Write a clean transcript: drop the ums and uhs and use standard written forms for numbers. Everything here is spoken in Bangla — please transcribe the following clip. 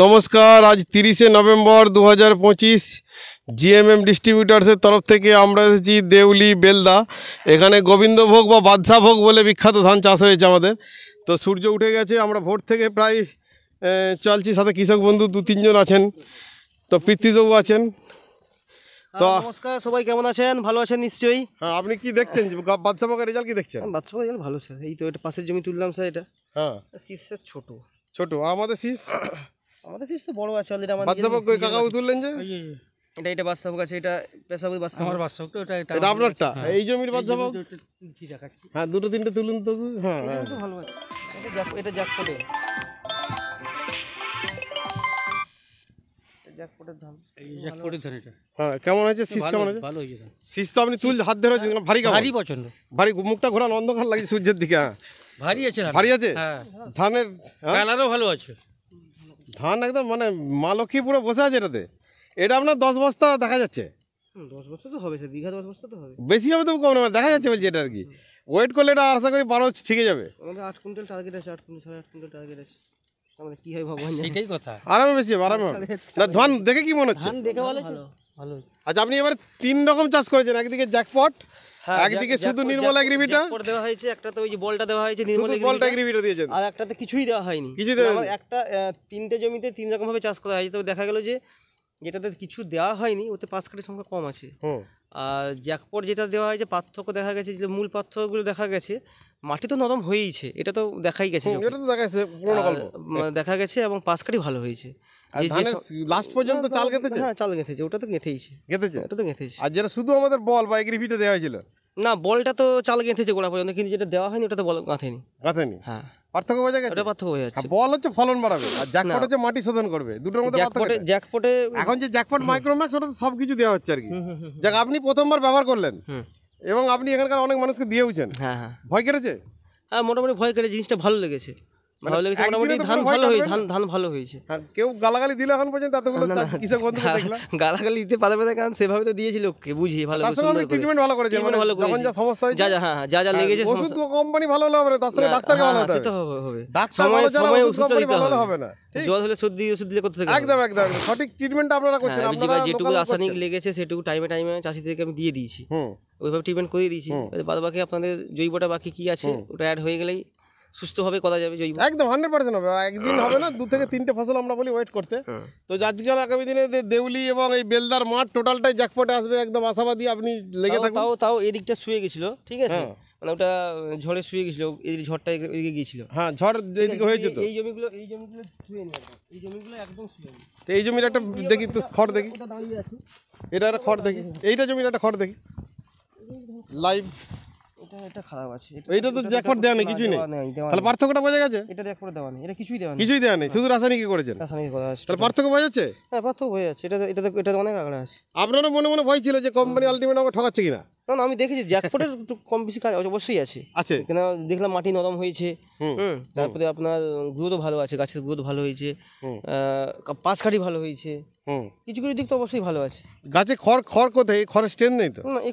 নমস্কার, আজ 30শে নভেম্বর 2025 জিএমএম ডিস্ট্রিবিউটার্সের তরফ থেকে আমরা এসেছি দেউলি বেলদা। এখানে গোবিন্দভোগ বা বাদশাভোগ বলে বিখ্যাত ধান চাষ হয়েছে আমাদের। তো সূর্য উঠে গেছে, আমরা ভোর থেকে প্রায় চলছি, সাথে কৃষক বন্ধু 2-3 জন আছেন, তো পৃথ্বীবাবু আছেন। তো নমস্কার, সবাই কেমন আছেন? ভালো আছেন নিশ্চয়ই। হ্যাঁ, আপনি কি দেখছেন বাদশাভোগের রেজাল্ট কি দেখছেন? বাদশাভোগ রেজাল্ট ভালো স্যার, এই তো এটা পাশের জমি তুললাম স্যার। এটা হ্যাঁ শীষ স্যার ছোট ছোট, আর আমাদের শীষ আমাদের শীষ তো বড় আছে অলরেডি। আমাদের বাদশাভোগ কাকাও তুললেন যে এটা বাদশাভোগ আছে, এটা পেশাভোগ বাদশাভোগ। আমার বাদশাভোগ তো এটা এটা আপনারটা, এই জমির বাদশাভোগ। তুলছি দেখাচ্ছি। হ্যাঁ, 2-3টে তুলুন তো। হ্যাঁ এটা তো ভালো আছে, এটা জ্যাকপটে জ্যাকপটের ধান। এই জ্যাকপটের ধান এটা হ্যাঁ, কেমন হয়েছে শীষ? কেমন হয়েছে? ভালো হয়েছে ধান। শীষ তো আপনি তুল হাত ধরে হয়েছে, ভারী কেমন? ভারী প্রচন্ড ভারী, মুখটা ঘোরান, অন্ধকার লাগছে সূর্যের দিকে। হ্যাঁ, ভারী আছে ধান। ভারী আছে। হ্যাঁ, ধানের কালারও ভালো আছে। ধান একদম মানে মা লক্ষ্মী পুরো বসে আছে এটাতে। এটা আপনার 10 বস্তা দেখা যাচ্ছে। 10 বছর তো হবে স্যার, বিঘা 10 বছর তো হবে। বেশি হবে তো কম না, দেখা যাচ্ছে বলছি এটা আর কি। ওয়েট করলে এটা আশা করি 12 ঠিকই যাবে। আমাদের 8 কুইন্টাল টার্গেট আছে, 8 কুইন্টাল 8.5 কুইন্টাল টার্গেট আছে। আমাদের কি হয় ভগবান জানে। এটাই কথা। আরামে বেশি হবে, আরামে হবে। না, ধান দেখে কি মনে হচ্ছে? ধান দেখে ভালো ভালো ভালো। আচ্ছা, আপনি এবার 3 রকম চাষ করেছেন, একদিকে জ্যাকপট, একদিকে শুধু নির্মল এগ্রিভিটা, জ্যাকপট দেওয়া হয়েছে, একটা তো ওই যে বলটা দেওয়া হয়েছে শুধু নির্মল বলটা এগ্রিভিটা, এগ্রিভিটা দিয়েছেন। আর একটাতে কিছুই দেওয়া হয়নি। কিছুই দেওয়া আমার একটা 3টে জমিতে 3 রকম ভাবে চাষ করা হয়েছে। তো দেখা গেল যে যেটাতে কিছু দেওয়া হয়নি ওতে পাশ কাঠির সংখ্যা কম আছে। হুম, আর জ্যাকপট যেটা দেওয়া হয়েছে পার্থক্য দেখা গেছে, যে মূল পার্থক্যগুলো দেখা গেছে, মাটি তো নরম হয়েইছে, এটা তো দেখাই গেছে যখন। এটা তো দেখা যাচ্ছে পুরোনো গল্প। দেখা গেছে এবং পাশ কাঠি ভালো হয়েছে। আর ধানের লাস্ট পর্যন্ত চাল গেঁথেছে। হ্যাঁ, চাল গেঁথেছে, ওটা তো গেঁথেইছে, গেঁথেছে। ওটা তো গেঁথেছে। আর যেটা শুধু আমাদের বল বা এগ্রিভিটা দেওয়া হয়েছিল, না, বলটা তো চাল গেঁথেছে গোড়া পর্যন্ত, কিন্তু যেটা দেওয়া হয়নি ওটা তো বল গাঁথেনি। গাঁথেনি। হ্যাঁ, পার্থক্য বোঝা গেছে। ওটা পার্থক্য হয়ে যাচ্ছে। বল হচ্ছে ফলন বাড়াবে, আর জ্যাকপট হচ্ছে মাটি শোধন করবে। দুটোর মধ্যে পার্থক্য। জ্যাকপটে এখন যে জ্যাকপট মাইক্রোম্যাক্স, ওটা সবকিছু দেওয়া হচ্ছে আর কি। যাক, আপনি প্রথমবার ব্যবহার করলেন এবং আপনি এখানকার অনেক মানুষকে দিয়েওছেন। হ্যাঁ হ্যাঁ ভয় কেটেছে? হ্যাঁ, মোটামুটি ভয় কেটে জিনিসটা ভালো লেগেছে, ভালো লেগেছে মোটামুটি। ধান ভালো হয়েছে, ধান ভালো হয়েছে। হ্যাঁ, কেউ গালাগালি দিল এখন পর্যন্ত? এতগুলো কৃষক বন্ধুকে দেখলাম গালাগালি দিতে পারবে না, কারণ সেভাবে তো দিয়েছিল লোককে বুঝিয়ে ভালো করে, সুন্দর করে ট্রিটমেন্ট ভালো করেছে। মানে ভালো যখন করেছে, যা সমস্যা হয়েছে, যা লেগেছে, ওষুধ কোম্পানি ভালো হলে হবে না, তার সঙ্গে ডাক্তারকে ভালো হতে সে তো হবে। হবে। ডাক্তার ভালো ছাড়া সময় ওষুধ ওষুধ কোম্পানি দিতে ভালো হলে হবে হবে না। ঠিক? জ্বর হলে ওষুধ দিলে করতে থাকে। একদম একদম সঠিক ট্রিটমেন্ট আপনারা করছেন। আপনারা যেটুকু local রাসায়নিক করছেন। লেগেছে সেটুকু টাইমে চাষিদেরকে আমি দিয়ে দিয়েছি, হুম, ওইভাবে ট্রিটমেন্ট করে দিয়েছি। বাদ বাকি আপনাদের জৈবটা বাকি কি আছে, ওটা অ্যাড হয়ে গেলেই সুস্থভাবে করা যাবে জৈব। একদম 100% হবে। একদিন হবে না, 2 থেকে 3টে ফসল আমরা বলি ওয়েট করতে। তো আজকাল আগামী দিনে দেউলি এবং এই বেলদার মাঠ টোটালটাই জ্যাকপটে আসবে, একদম আশাবাদী। আপনি লেগে থাকুন। তাও এদিকটা শুয়ে গেছিল, ঠিক আছে, মানে ওটা ঝড়ে শুয়ে গেছিল, এই ঝড়টা এদিকে গিয়েছিল। হ্যাঁ, ঝড় যেদিকে হয়েছে তো এই জমিগুলো শুয়ে নি, এই জমিগুলো একদম শুয়ে নি। তো এই জমির একটা দেখি তো খড় দেখি, ওটা দাঁড়িয়ে আছে, এটা একটা খড় দেখি, এইটা জমির একটা খড় দেখি লাইভ। এটা খারাপ আছে। এইটা তো জ্যাকপট দেওয়া নেই, কিছুই নেই। তাহলে পার্থক্যটা বোঝা গেছে? এটা জ্যাকপট দেওয়া নেই, এটা কিছুই দেওয়া নেই, কিছুই দেওয়া নেই, শুধু রাসায়নিক করেছেন। রাসায়নিক করা আছে। তাহলে পার্থক্য বোঝা যাচ্ছে? হ্যাঁ, পার্থক্য হয়ে যাচ্ছে। এটা অনেক আগে আছে। আপনারও মনে মনে ভয় ছিল যে কোম্পানি আলটিমেট আমাকে ঠকাচ্ছে কিনা? না, আমি দেখেছি জ্যাকপটের একটু কম বেশি কাজ অবশ্যই আছে। আছে, কেন দেখলাম মাটি নরম হয়েছে, তারপরে আপনার গ্রোথও ভালো আছে, গাছের গ্রোথ ভালো হয়েছে, পাশ কাঠি ভালো হয়েছে, কিছু কিছু দিক তো অবশ্যই ভালো আছে। গাছে খড় কোথায়? খড়ের স্ট্রেন নেই তো? না,